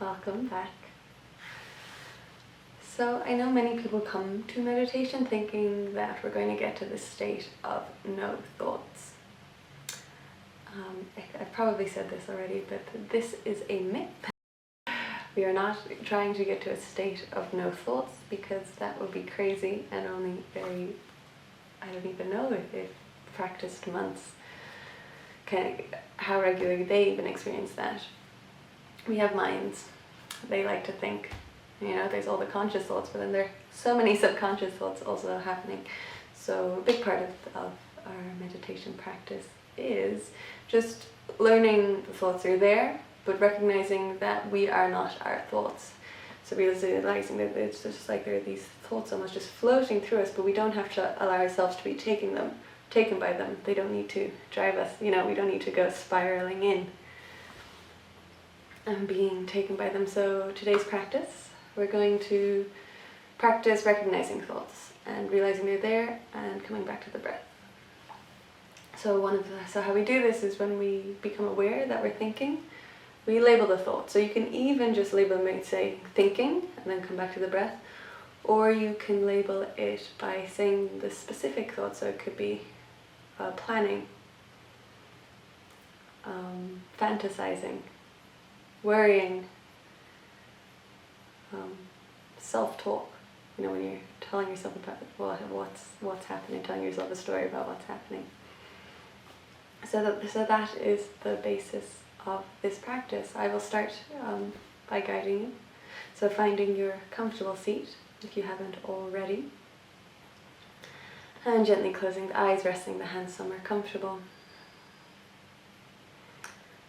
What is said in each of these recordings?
Welcome back. So I know many people come to meditation thinking that we're going to get to this state of no thoughts. I've probably said this already, but this is a myth. We are not trying to get to a state of no thoughts, because that would be crazy and only I don't even know if practiced months, how regularly they even experience that. We have minds. They like to think, there's all the conscious thoughts, but then there are so many subconscious thoughts also happening. So a big part of our meditation practice is just learning the thoughts are there, but recognizing that we are not our thoughts. So realizing that it's just like there are these thoughts almost just floating through us, but we don't have to allow ourselves to be taken by them. They don't need to drive us, we don't need to go spiraling in and being taken by them. So today's practice, we're going to practice recognizing thoughts and realizing they're there and coming back to the breath. So how we do this is when we become aware that we're thinking, we label the thought. So you can even just label them, say thinking, and then come back to the breath, or you can label it by saying the specific thought. So it could be planning, fantasizing, worrying, self-talk. When you're telling yourself about what's happening, telling yourself a story about what's happening. So that is the basis of this practice. I will start by guiding you. So finding your comfortable seat, if you haven't already, and gently closing the eyes, resting the hands somewhere comfortable.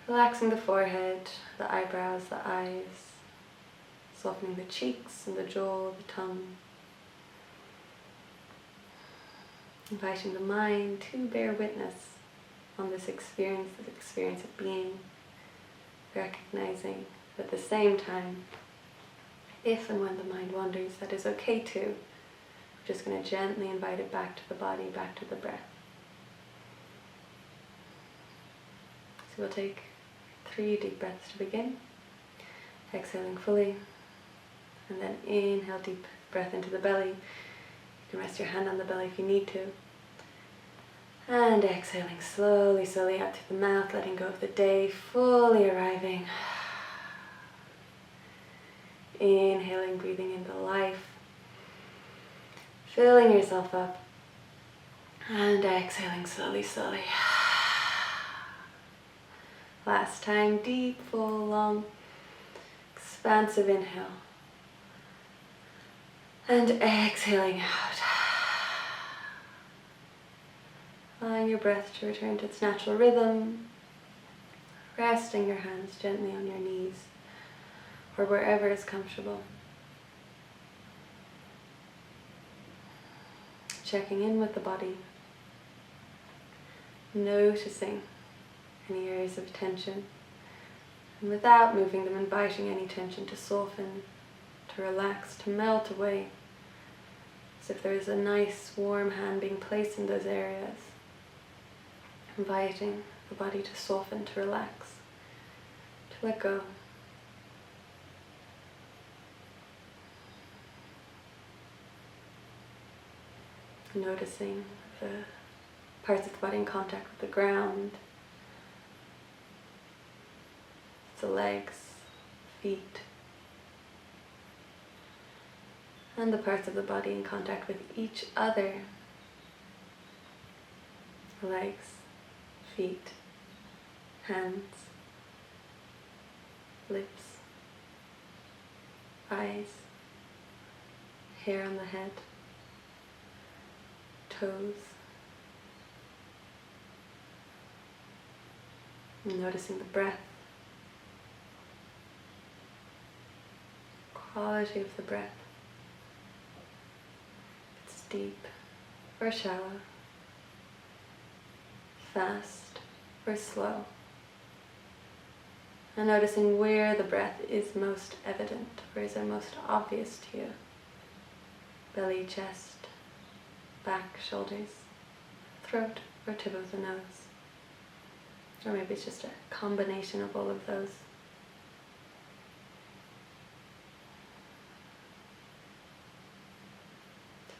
Relaxing the forehead, the eyebrows, the eyes, softening the cheeks and the jaw, the tongue. Inviting the mind to bear witness on this experience of being, recognizing at the same time, if and when the mind wanders, that is okay too. We're just going to gently invite it back to the body, back to the breath. So we'll take 3 deep breaths to begin, exhaling fully, and then inhale deep breath into the belly. You can rest your hand on the belly if you need to. And exhaling slowly out through the mouth, letting go of the day, fully arriving. Inhaling, breathing into life, filling yourself up, and exhaling slowly. Last time, deep, full, long, expansive inhale. And exhaling out. Allowing your breath to return to its natural rhythm. Resting your hands gently on your knees or wherever is comfortable. Checking in with the body. Noticing any areas of tension, and without moving them, inviting any tension to soften, to relax, to melt away, as if there is a nice warm hand being placed in those areas, inviting the body to soften, to relax, to let go. Noticing the parts of the body in contact with the ground, the legs, feet, and the parts of the body in contact with each other. Legs, feet, hands, lips, eyes, hair on the head, toes. Noticing the breath, quality of the breath. It's deep or shallow, fast or slow. And noticing where the breath is most evident, where is it most obvious to you. Belly, chest, back, shoulders, throat, or tip of the nose. Or maybe it's just a combination of all of those.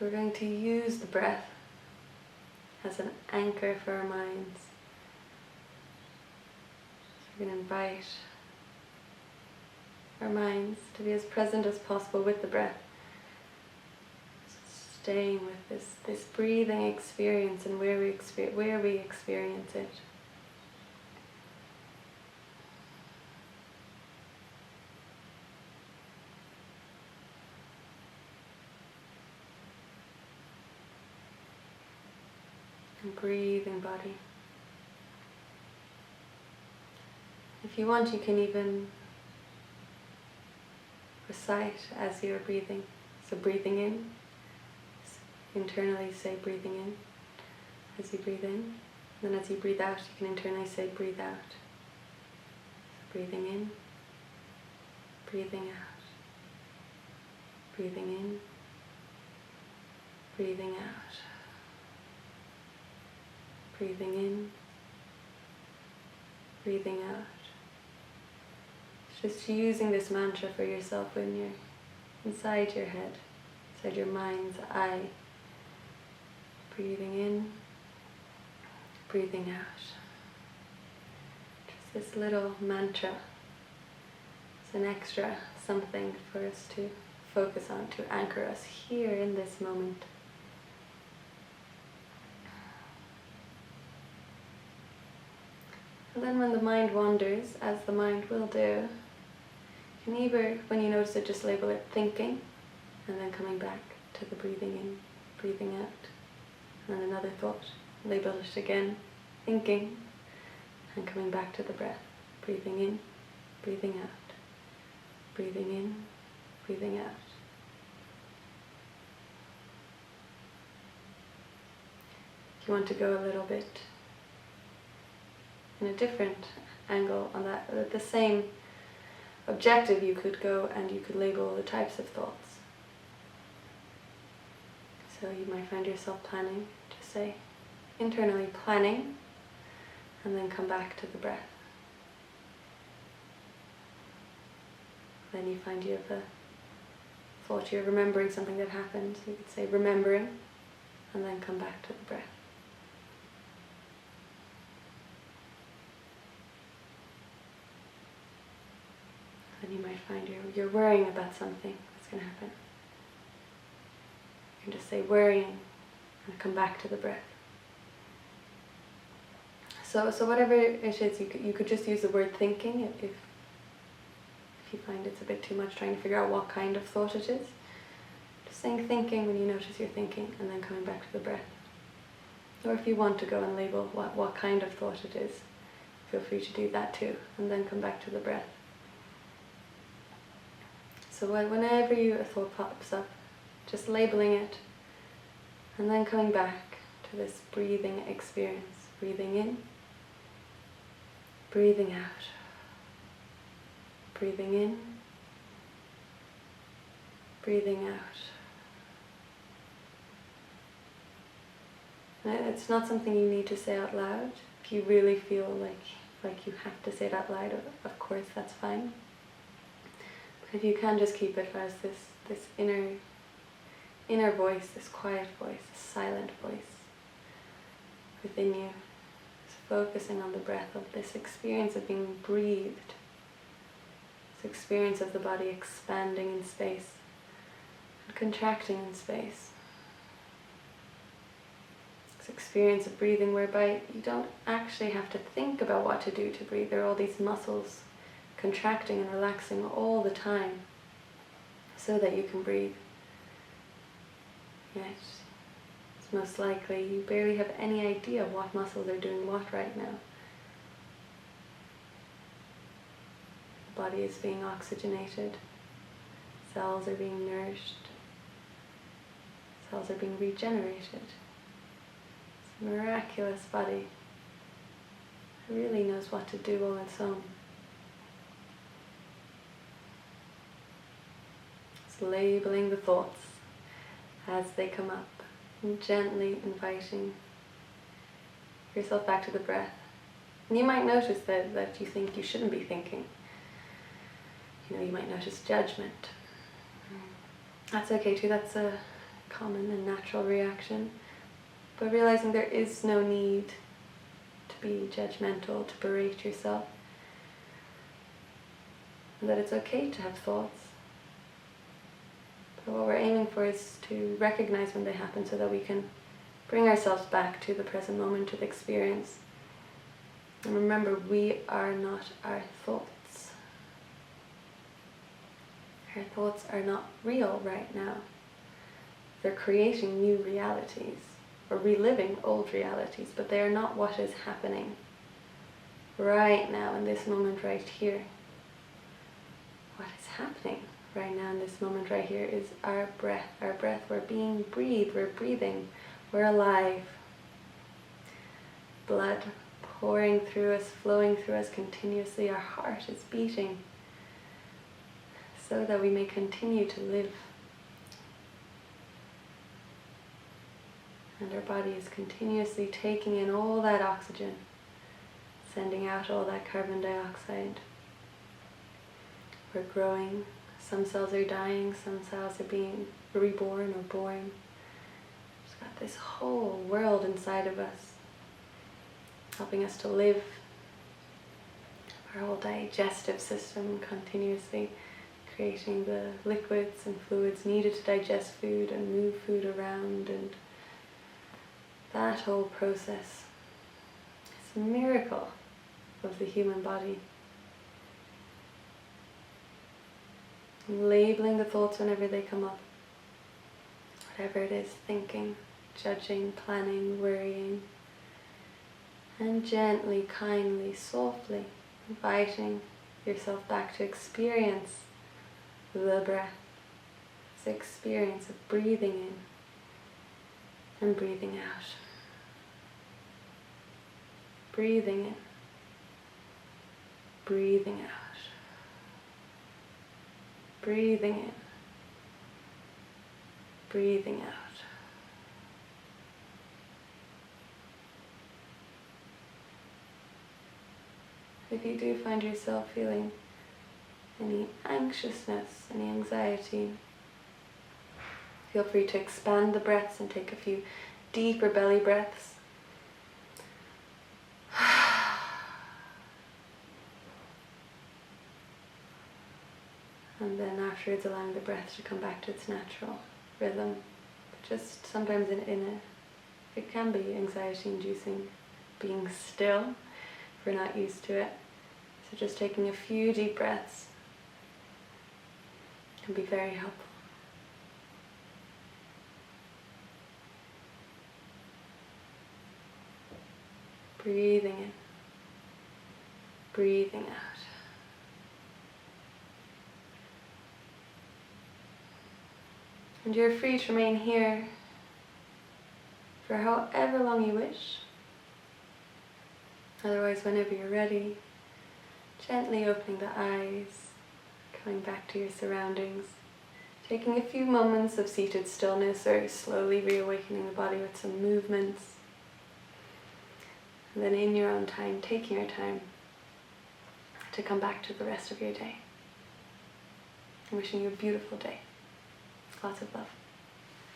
we're going to use the breath as an anchor for our minds. So we're going to invite our minds to be as present as possible with the breath, staying with this breathing experience and where we experience it. And breathing body. If you want, you can even recite as you're breathing. So breathing in, internally say breathing in as you breathe in. And then as you breathe out, you can internally say breathe out. So breathing in, breathing out, breathing in, breathing out, breathing in, breathing out. Just using this mantra for yourself when you're inside your head, inside your mind's eye. Breathing in, breathing out. Just this little mantra. It's an extra something for us to focus on, to anchor us here in this moment. And then when the mind wanders, as the mind will do, you can either, when you notice it, just label it thinking, and then coming back to the breathing in, breathing out. And then another thought, label it again, thinking, and coming back to the breath, breathing in, breathing out, breathing in, breathing out. If you want to go a little bit in a different angle on that, with the same objective, you could go and you could label the types of thoughts. So you might find yourself planning, just say internally planning, and then come back to the breath. Then you find you have a thought, you're remembering something that happened, you could say remembering, and then come back to the breath. Then you might find you're worrying about something that's going to happen. You can just say worrying and come back to the breath. So whatever it is, you could just use the word thinking if you find it's a bit too much trying to figure out what kind of thought it is. Just saying thinking when you notice you're thinking, and then coming back to the breath. Or if you want to go and label what kind of thought it is, feel free to do that too, and then come back to the breath. So whenever a thought pops up, just labeling it, and then coming back to this breathing experience. Breathing in, breathing out, breathing in, breathing out. And it's not something you need to say out loud. If you really feel like you have to say it out loud, of course that's fine. If you can just keep it as this inner voice, this quiet voice, this silent voice within you, just focusing on the breath, of this experience of being breathed, this experience of the body expanding in space and contracting in space. This experience of breathing whereby you don't actually have to think about what to do to breathe. There are all these muscles contracting and relaxing all the time so that you can breathe. Yet, it's most likely you barely have any idea what muscles are doing what right now. The body is being oxygenated, cells are being nourished, cells are being regenerated. It's a miraculous body. It really knows what to do on its own. Labeling the thoughts as they come up and gently inviting yourself back to the breath. And you might notice that you think you shouldn't be thinking. You might notice judgment. That's okay too. That's a common and natural reaction, but realizing there is no need to be judgmental, to berate yourself, and that it's okay to have thoughts. But what we're aiming for is to recognize when they happen so that we can bring ourselves back to the present moment, to the experience. And remember, we are not our thoughts. Our thoughts are not real right now. They're creating new realities, or reliving old realities, but they are not what is happening right now in this moment right here. What is happening right now in this moment right here is our breath. Our breath, we're being breathed, we're breathing, we're alive. Blood pouring through us, flowing through us continuously. Our heart is beating so that we may continue to live. And our body is continuously taking in all that oxygen, sending out all that carbon dioxide. We're growing. Some cells are dying, some cells are being reborn or born. We've got this whole world inside of us, helping us to live. Our whole digestive system continuously creating the liquids and fluids needed to digest food and move food around, and that whole process. It's a miracle of the human body. Labeling the thoughts whenever they come up. Whatever it is, thinking, judging, planning, worrying. And gently, kindly, softly inviting yourself back to experience the breath. This experience of breathing in and breathing out. Breathing in, breathing out. Breathing in, breathing out. If you do find yourself feeling any anxiousness, any anxiety, feel free to expand the breaths and take a few deeper belly breaths. And then afterwards allowing the breath to come back to its natural rhythm. Just sometimes it can be anxiety inducing being still if we're not used to it. So just taking a few deep breaths can be very helpful. Breathing in, breathing out. And you're free to remain here for however long you wish. Otherwise, whenever you're ready, gently opening the eyes, coming back to your surroundings, taking a few moments of seated stillness or slowly reawakening the body with some movements. And then in your own time, taking your time to come back to the rest of your day. I'm wishing you a beautiful day. Lots of love.